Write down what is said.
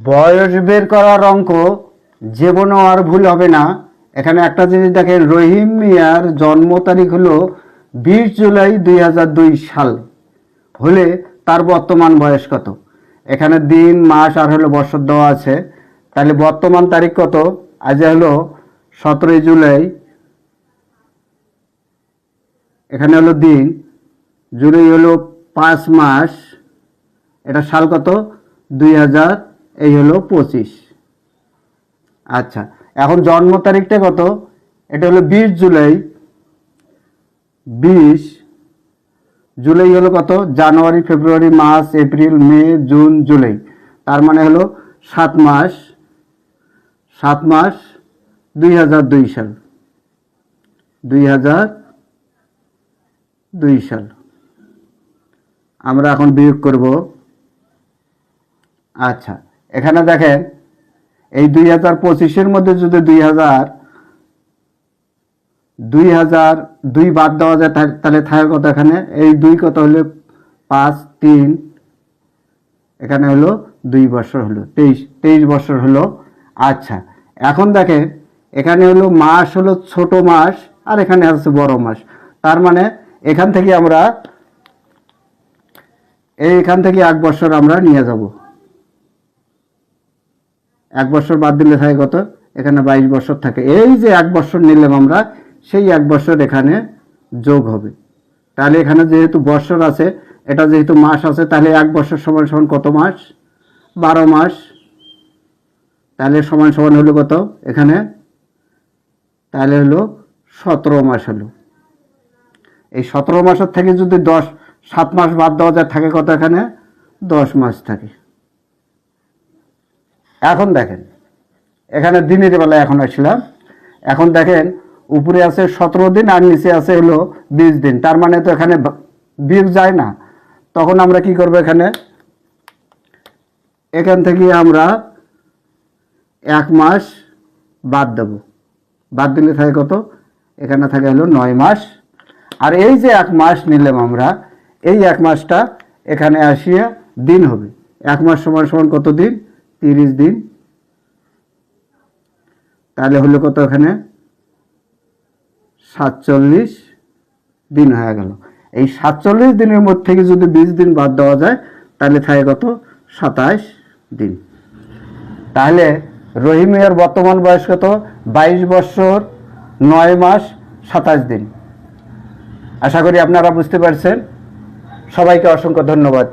বয়স বের করার অঙ্ক জীবনেও আর ভুল হবে না। এখানে একটা জিনিস দেখেন, রহিম মিয়ার জন্ম তারিখ হলো 20 জুলাই 2002 সাল হলে তার বর্তমান বয়স কত? এখানে দিন মাস আর হলো বছর দেওয়া আছে। তাহলে বর্তমান তারিখ কত? আজ হলো 17 জুলাই, এখানে হলো দিন, জুলাই হলো 5 মাস, এটা সাল কত? 2000, এই হলো 25। আচ্ছা, এখন জন্ম তারিখটা কত? এটা হলো 20 জুলাই। 20 জুলাই হলো কত? জানুয়ারি, ফেব্রুয়ারি, মার্চ, এপ্রিল, মে, জুন, জুলাই, তার মানে হলো 7 মাস। 7 মাস 2002 সাল। 2002 সাল আমরা এখন বিয়োগ করব। আচ্ছা, এখানে দেখেন, এই 2025-এর মধ্যে যদি 2002 বাদ দেওয়া যায় তাহলে থাকে কত? এখানে এই 2 কত হলো? 5, 3, এখানে হলো 2 বছর হলো 23 বছর হলো। আচ্ছা, এখন দেখেন, এখানে হলো মাস হলো ছোট মাস আর এখানে আছে বড় মাস। তার মানে এখান থেকে 1 বছর আমরা নিয়ে যাব। 1 বছর বাদ দিলে থাকে কত? এখানে 22 বছর থাকে। এই যে 1 বছর নিলাম আমরা, সেই 1 বছর এখানে যোগ হবে। তাহলে এখানে যেহেতু বছর আছে, এটা যেহেতু মাস আছে, তাহলে 1 বছর সমান সমান কত মাস? 12 মাস। তাহলে সমান সমান হলো কত এখানে? তাহলে হলো 17 মাস হলো। এই 17 মাসের থেকে যদি 7 মাস বাদ দেওয়া যায়, থাকে কত? এখানে 10 মাস থাকে। এখন দেখেন, এখানে দিনের বেলায় এখন আসলাম। এখন দেখেন, উপরে আছে 17 দিন আর নিচে আছে হলো 20 দিন। তার মানে তো এখানে বিয়োগ যায় না। তখন আমরা কি করব? এখান থেকে আমরা 1 মাস বাদ দেব। বাদ দিলে থাকে কত? এখানে থাকে হলো 9 মাস। আর এই যে 1 মাস নিলাম আমরা, এই 1 মাসটা এখানে আসিয়া দিন হবে। 1 মাস সমান সমান কত দিন? 30 দিন। তাহলে হলো কত? এখানে 47 দিন হয়ে গেল। এই 47 দিনের মধ্যে থেকে যদি 20 দিন বাদ দেওয়া যায়, তাহলে থাকে কত? 27 দিন। তাহলে রহিম মিয়ার বর্তমান বয়স কত? 22 বছর 9 মাস 27 দিন। আশা করি আপনারা বুঝতে পারছেন। সবাইকে অসংখ্য ধন্যবাদ।